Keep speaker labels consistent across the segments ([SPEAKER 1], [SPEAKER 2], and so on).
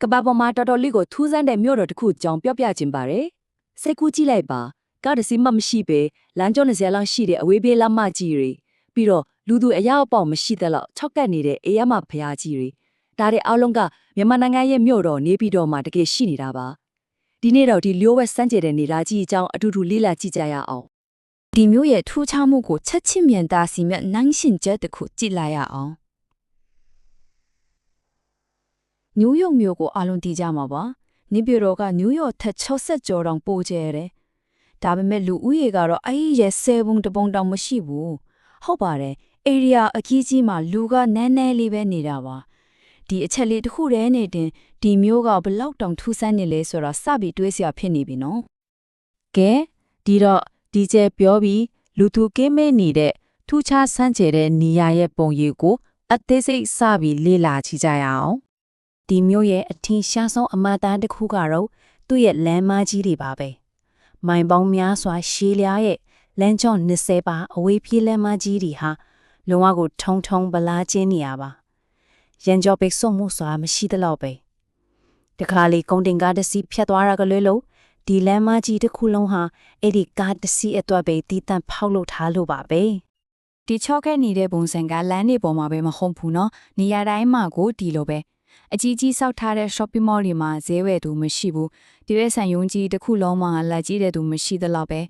[SPEAKER 1] ကဘာပေါ်မှာတော်တော်လေးကိုထူးဆန်းတဲ့မြို့တော်တစ်ခုကြောင်းပြောပြခြင်းပါတယ်စိတ်ကူးကြည့်လိုက်ပါကားတစ်စီးမှမရှိပဲလမ်းကြော20လောက်ရှိတဲ့အဝေးပြေးလမ်းမကြီးတွေပြီးတော့လူသူအရောက်ပေါက်မရှိတဲ့လောက်၆ကတ်နေတဲ့အေးရမဖျားကြီးတွေဒါတွေအားလုံးကမြန်မာနိုင်ငံရဲ့မြို့တော်နေပြည်တော်မှာတကယ်ရှိနေတာပါဒီနေ့တော့ဒီလျိုးဝက်စမ်းကြတဲ့နေတာကြီးအကြောင်းအတူတူလေ့လာကြည့်ကြရအောင်
[SPEAKER 2] ဒီမျိုးရဲ့ထူးခြားမှုကိုချက်ချင်းမြန်တာစီမြတ်နိုင်ရှင်ချက်တစ်ခုကြည့်လိုက်ရအောင်နယူးယောက်မြို့ကိုအားလုံးသိကြမှာပါနေပြည်တော်ကနယူးယောက်ထက်60ကျော်တောင်ပိုကျဲတယ်ဒါပေမဲ့လူဦးရေကတော့အဲ့ဒီရဲ့7ပုံတပုံတောင်မရှိဘူးဟုတ်ပါတယ် area အကြီးကြီးမှာလူကနည်းနည်းလေးပဲနေတာပါဒီအချက်လေးတစ်ခုတည်းနဲ့တင်ဒီမျိုးကဘလောက်တောင်ထူးဆန်းနေလဲဆိုတာစပြီးတွေးစရာဖြစ်နေပြီနော်
[SPEAKER 1] ကဲဒီတော့ဒီကျဲပြောပြီးလူသူကင်းမဲနေတဲ့ထူးခြားဆန်းကျဲတဲ့နေရာရဲ့ပုံရိပ်ကိုအသေးစိတ်စပြီးလေ့လာကြည့်ကြရအောင်ဒီမျိုးရဲ့အထင်ရှားဆုံးအမတ်တန်းတစ်ခုကတော့သူ့ရဲ့လမ်းမကြီးတွေပါပဲမိုင်ပေါင်းများစွာရှည်လျားရဲ့လမ်းကြော20ပါအဝေးပြေးလမ်းမကြီးတွေဟာလုံးဝကိုထုံထုံပလားကျင်းနေရပါရန်ကြောပိတ်ဆို့မှုစွာမရှိသလောက်ပဲတခါလေကုန်တင်ကားတစ်စီးဖြတ်သွားတာကလွဲလို့ဒီလမ်းမကြီးတစ်ခုလုံးဟာအဲ့ဒီကားတစ်စီးအတွက်ပဲတီးတန့်ဖောက်လုပ်ထားလို့ပါပဲ
[SPEAKER 2] ဒီချော့ခဲ့နေတဲ့ပုံစံကလမ်းတွေပေါ်မှာပဲမဟုတ်ဘူးနော်နေရာတိုင်းမှာကိုဒီလိုပဲအကြီးကြီးစောက်ထားတဲ့ shopping mall တွေမှာဈေးဝယ်သူမရှိဘူးဒီရက်ဆန်ယုံကြီးတစ်ခုလုံးမှာလက်ကြီးတဲ့သူမရှိသလောက်ပဲ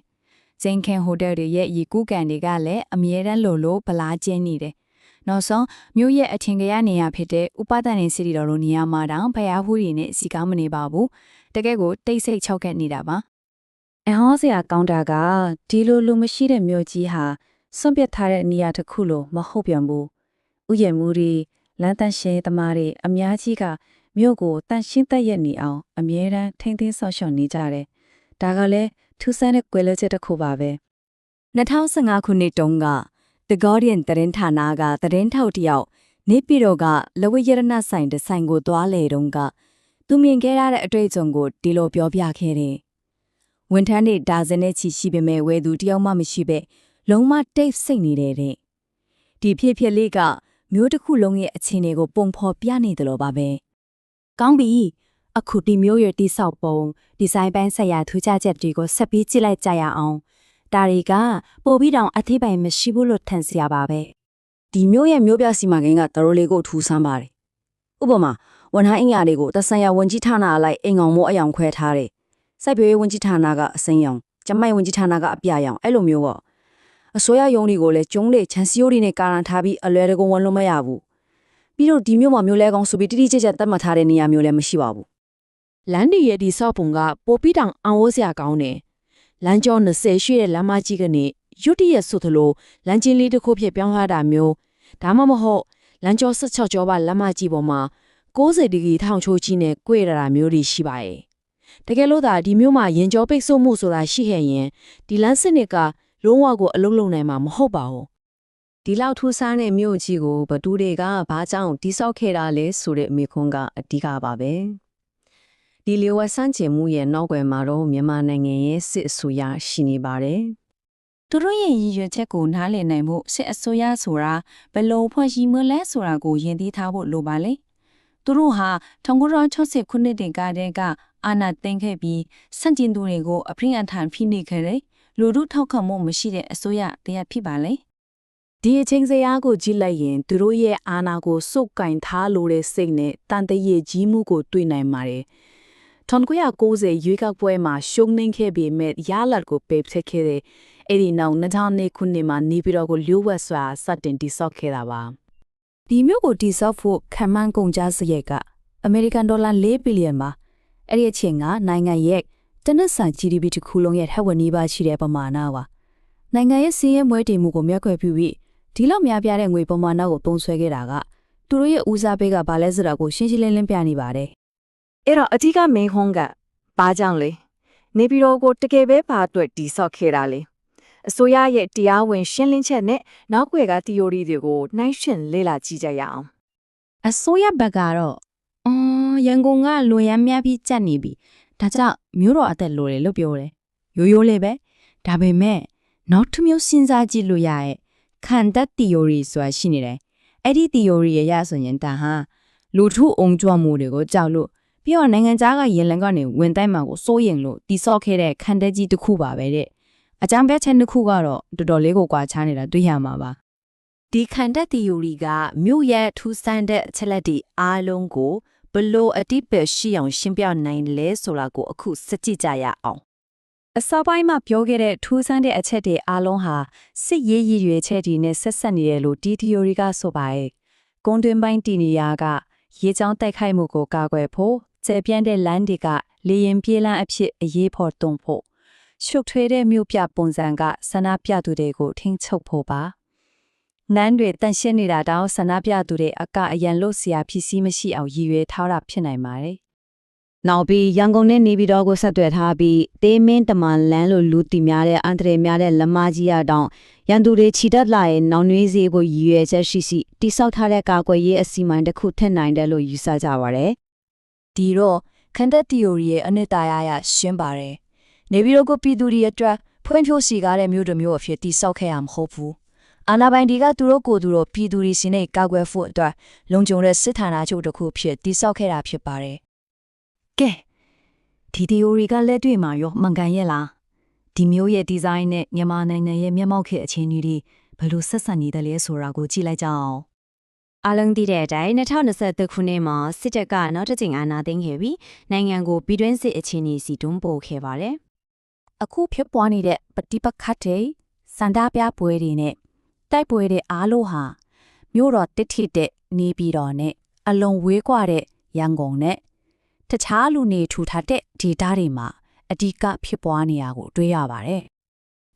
[SPEAKER 2] ဇင်ခင်ဟိုတယ်တွေရဲ့ရေကူးကန်တွေကလည်းအမြဲတမ်းလိုဗလားကျင်းနေတယ်နောက်ဆုံးမြို့ရဲ့အထင်ကရနေရာဖြစ်တဲ့ဥပဒန်နေစီတီတော်လိုနေရာမှာတောင်ဖျားဖူးတွေနဲ့စီကားမနေပါဘူးတကယ်ကိုတိတ်ဆိတ်ချောက်ခဲ့နေတာပါ
[SPEAKER 1] အဟောစရာကောင်းတာကဒီလိုလူမရှိတဲ့မြို့ကြီးဟာစွန့်ပစ်ထားတဲ့နေရာတစ်ခုလိုမဟုတ်ပြန်ဘူးဥယျာဉ်မှုတွေလမ်းတန်းရှင်းသမားတွေအများကြီးကမြို့ကိုတန်ရှင်းသက်ရနေအောင်အမြဲတမ်းထိမ့်သိမ်းဆောက်ရှောက်နေကြတယ်ဒါကလည်းထူးဆန်းတဲ့ကွယ်လွဲချက်တစ်ခုပါပဲ2015ခုနှစ်တုန်းက The Guardian သတင်းဌာနကသတင်းထောက်တယောက်နေပြည်တော်ကလဝိရဏဆိုင်ဒီဇိုင်ကိုသွားလေတုန်းကသူမြင်ခဲ့ရတဲ့အတွေ့အကြုံကိုဒီလိုပြောပြခဲ့တယ်ဝန်ထမ်းတွေဒါဇင်နဲ့ချီရှိပေမဲ့ဝယ်သူတယောက်မှမရှိပဲလုံးဝတိတ်ဆိတ်နေတဲ့တဲ့ဒီဖြစ်လေးကမျိုးတစ်ခုလုံးရဲ့အခြေအနေကိုပုံဖော်ပြနေတယ်လို့ပါပဲကောင်းပြီအခုဒီမျိုးရဲ့တိဆောက်ပုံဒီဇိုင်းပိုင်းဆက်ရာထူးခြားချက်တွေကိုဆက်ပြီးကြည့်လိုက်ကြရအောင်ဒါတွေကပို့ပြီးတောင်အသေးပိုင်မရှိဘူးလို့ထင်စရာပါပဲဒီမျိုးရဲ့မျိုးပြစီမံကိန်းကတော်တော်လေးကိုထူးဆန်းပါတယ်ဥပမာဝန်ထမ်းအင်အားတွေကိုတဆန်ရဝန်ကြီးဌာနအလိုက်အိမ်အောင်မိုးအယောင်ခွဲထားတယ်စိုက်ပျိုးရေးဝန်ကြီးဌာနကအစိမ်းရောင်ကျမိုက်ဝန်ကြီးဌာနကအပြရောင်အဲ့လိုမျိုးပေါ့အစိုးရယုံတွေကိုလည်းကျုံးလေချန်စီယိုတွေနဲ့ကာရန်ထားပြီးအလွယ်တကူဝန်လို့မရဘူးပြီးတော့ဒီမျိုးမှာမျိုးလဲကောင်းဆိုပြီးတိတိကျကျသတ်မှတ်ထားတဲ့နေရာမျိုးလည်းမရှိပါဘူး
[SPEAKER 3] လမ်းတွေရဲ့ဒီဆောက်ပုံကပိုပြီးတောင်အောင်ဝစရာကောင်းတယ်လမ်းကျော20ရှိတဲ့လမ်းမကြီးကနေရွတ်တရက်ဆိုသလိုလမ်းချင်းလေးတစ်ခုဖြစ်ပြောင်းလာတာမျိုးဒါမှမဟုတ်လမ်းကျော16ကျော်ပါလမ်းမကြီးပေါ်မှာ60ဒီဂရီထောင်ချိုးကြီးနဲ့꿰ရတာမျိုးတွေရှိပါရဲ့တကယ်လို့သာဒီမျိုးမှာရင်ကျော်ပိတ်ဆို့မှုဆိုတာရှိခဲ့ရင်ဒီလမ်းစနစ်ကလုံးဝကိုအလုံးလုံးနိုင်မှာမဟုတ်ပါဘူး
[SPEAKER 1] ဒီလောက်ထူးဆန်းတဲ့မြို့ကြီးကိုဘသူတွေကဘာကြောင့်တိဆောက်ခဲ့တာလဲဆိုတဲ့အမေခွန်းကအဓိကပါပဲဒီလျှို့ဝှက်ဆန်းကျင်မှုရဲ့နောက်ွယ်မှာတော့မြန်မာနိုင်ငံရဲ့စစ်အစိုးရရှိနေပါတယ်
[SPEAKER 2] သူတို့ရဲ့ရည်ရွယ်ချက်ကိုနားလည်နိုင်မှုစစ်အစိုးရဆိုတာဘယ်လိုဖွဲ့စည်းမလဲဆိုတာကိုယဉ်သိထားဖို့လိုပါလေသူတို့ဟာ1960ခုနှစ်ကတည်းကအာဏာသိမ်းခဲ့ပြီးစန့်ကျင်သူတွေကိုအဖရိအထန်ဖိနှိပ်ခဲ့တယ်လူထုထောက်ခံမှုမရှိတဲ့အစိုးရတရားဖြစ်ပါလေ
[SPEAKER 1] ဒီအချင်းစရာကိုကြည့်လိုက်ရင်သူတို့ရဲ့အာဏာကိုစုပ်ကင်ထားလို့တဲ့စိတ်နဲ့တန်တရကြီးမှုကိုတွေ့နိုင်ပါတယ်1990ရွေးကောက်ပွဲမှာရှုံးနိမ့်ခဲ့ပေမဲ့ရလဒ်ကိုပယ်ဖျက်ခဲ့တဲ့အဲ့ဒီနောက်2002ခုနှစ်မှာနေပြည်တော်ကိုလျှို့ဝှက်စွာစတင်တိဆောက်ခဲ့တာပါဒီမျိုးကိုတိဆောက်ဖို့ခံမှန်းကုန်ကြစရိတ်ကအမေရိကန်ဒေါ်လာ4ဘီလီယံပါအဲ့ဒီအချိန်ကနိုင်ငံရဲ့တနက်စာ GDP တစ်ခုလုံးရဲ့ထက်ဝက်နီးပါးရှိတဲ့ပမာဏပါနိုင်ငံရဲ့စီးရဲမွဲတေမှုကိုမျက်ကွယ်ပြုပြီးဒီလောက်များပြားတဲ့ငွေပမာဏကိုသုံးစွဲခဲ့တာကသူတို့ရဲ့ဦးစားပေးကဘာလဲဆိုတာကိုရှင်းရှင်းလင်းလင်းပြနေပါတယ်အဲ့တော့အကြီးကမင်းဟွန်းကဘာကြောင့်လဲနေပြည်တော်ကိုတကယ်ပဲဘာအတွက်တိဆောက်ခဲ့တာလဲအစိုးရရဲ့တရားဝင်ရှင်းလင်းချက်နဲ့နောက်ွယ်က theory တွေကိုနှိုင်းယှဉ်လေ့လာကြည့်ကြရအောင်
[SPEAKER 2] အစိုးရဘက်ကတော့ရန်ကုန်ကလွန်ရမ်းများပြီးကြက်နေပြီဒါကြောင့်မြို့တော်အသက်လိုတယ်လို့ပြောတယ်ရိုးရိုးလေးပဲဒါပေမဲ့နောက်တစ်မျိုးစဉ်းစားကြည့်လို့ရရဲ့ခံတတ် theory ဆိုတာရှိနေတယ်အဲ့ဒီ theory ရရဆိုရင်ဒါဟာလူထုအုံကြွမှုတွေကိုကြောက်လို့ ပြီးတော့နိုင်ငံသားကရင်လန်ကနေဝင်တိုင်းမှာကိုစိုးရင်လို့တိဆော့ခဲ့တဲ့ခန္ဓာကြီးတစ်ခုပါပဲတဲ့အကြံပေးချက်တစ်ခုကတော့တော်တော်လေးကိုကွာခြားနေတာတွေ့ရမှာပါ
[SPEAKER 4] ဒီခန္ဓာ theory ကမြို့ရဲ့ထူးဆန်းတဲ့အချက်လက်တွေအားလုံးကိုဘလို့အတိပ္ပယ်ရှိအောင်ရှင်းပြနိုင်လဲဆိုတာကိုအခုစကြည့်ကြရအောင်
[SPEAKER 1] အစောပိုင်းမှာပြောခဲ့တဲ့ထူးဆန်းတဲ့အချက်တွေအားလုံးဟာစစ်ရေးရည်ရွယ်ချက်တွေနဲ့ဆက်ဆက်နေတယ်လို့ဒီ theory ကဆိုပါတယ်။ကွန်တွင်ပိုင်းတည်နေရာကရေချောင်းတိုက်ခိုက်မှုကိုကာကွယ်ဖို့ကျေပြန့်တဲ့လမ်းတွေကလေရင်ပြေးလမ်းအဖြစ်အရေးပေါ်တုံ့ဖို့ရှုပ်ထွေးတဲ့မြို့ပြပုံစံကဆန္ဒပြသူတွေကိုထိန်းချုပ်ဖို့ပါ။နန်းတွေတန်ရှင်းနေတာတောင်ဆန္ဒပြသူတွေအကအရန်လို့ဆရာဖြစ်စီမရှိအောင်ရည်ရွယ်ထားတာဖြစ်နိုင်ပါတယ်။
[SPEAKER 5] နောက်ပြီးရန်ကုန်နဲ့နေပြည်တော်ကိုဆက်သွယ်ထားပြီးတေးမင်းတမန်လန်းလိုလူတီများတဲ့အန်တရေများတဲ့လမ်းမကြီးရတောင်ရန်သူတွေခြိတက်လာရဲ့နောင်နွေးစီကိုရည်ရွယ်ချက်ရှိတိဆောက်ထားတဲ့ကာကွယ်ရေးအစီအမံတစ်ခုထက်နိုင်တယ်လို့ယူဆကြပါတယ်
[SPEAKER 4] ဒီတော့ခန္ဓာ theory ရဲ့အနှစ်သာရရရှင်းပါတယ်နေပြည်တော်ကိုပြည်သူတွေအတွက်ဖွံ့ဖြိုးစီကားတဲ့မြို့တစ်မြို့အဖြစ်တိဆောက်ခဲ့ရမှာမဟုတ်ဘူးအာဏာပိုင်တွေကသူတို့ကိုယ်သူတို့ပြည်သူတွေစီနဲ့ကာကွယ်ဖို့အတွက်လုံခြုံတဲ့စစ်ဌာနချုပ်တစ်ခုဖြစ်တိဆောက်ခဲ့တာဖြစ်ပါတယ်
[SPEAKER 2] ကဲဒီ theory ကလက်တွေ့မှာရောမှန်ကန်ရဲ့လားဒီမျိုးရဲ့ design နဲ့မြန်မာနိုင်ငံရဲ့မျက်မှောက်ခေတ်အခြေအနေတွေဘယ်လိုဆက်ဆံနေတယ်လဲဆိုတာကိုကြည့်လိုက်ကြအောင်
[SPEAKER 5] အားလုံးသိတဲ့အတိုင်း2023ခုနှစ်မှာစစ်တပ်ကနောက်တစ်ကြိမ်အာဏာသိမ်းခဲ့ပြီးနိုင်ငံကိုပြည်တွင်းစစ်အခြေအနေစီတွန်းပို့ခဲ့ပါတယ်
[SPEAKER 2] အခုဖြစ်ပွားနေတဲ့ပဋိပက္ခတွေစန္ဒပြပွဲတွေနဲ့တိုက်ပွဲတွေအားလုံးဟာမြို့တော်တစ်ထိတဲ့နေပြည်တော်နဲ့အလွန်ဝေးကွာတဲ့ရန်ကုန်နဲ့တခြားလူနေထူထားတဲ့ဒေသတွေမှာအဓိကဖြစ်ပွားနေတာကိုတွေ့ရပါတယ်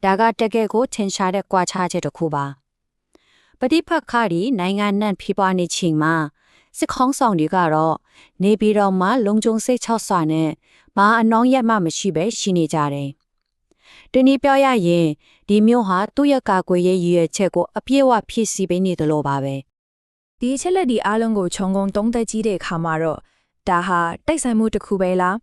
[SPEAKER 4] ဒါကတကယ်ကိုထင်ရှားတဲ့ကွာခြားချက်တစ်ခုပါပဋိပက္ခတွေနိုင်ငံနဲ့ဖြစ်ပွားနေချိန်မှာစစ်ခေါင်းဆောင်တွေကတော့နေပြည်တော်မှာလုံခြုံစိတ်ချစွာနဲ့ဘာအနှောင်းရက်မှမရှိပဲရှိနေကြတယ်။ဒီနေ့ပြောရရင်ဒီမျိုးဟာသူ့ရဲ့ကာကွယ်ရေးရည်ရွယ်ချက်ကိုအပြည့်အဝဖြည့်ဆည်းပေးနေတယ်လို့ပါပဲ
[SPEAKER 6] ဒီအချက်လက်ဒီအားလုံးကိုခြုံငုံသုံးသပ်ကြည့်တဲ့အခါမှာတော့ဒါဟာတိုက်ဆိုင်မှုတစ်ခုပဲလား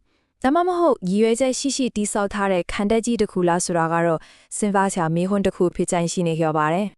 [SPEAKER 6] ဒါမှမဟုတ်ရည်ရွယ်ချက်ရှိတိဆောက်ထားတဲ့ခန္ဓာကြီးတစ်ခုလားဆိုတာကတော့စဉ်းစားစရာမေးခွန်းတစ်ခုဖြစ်ကြရှိနေကြပါတယ်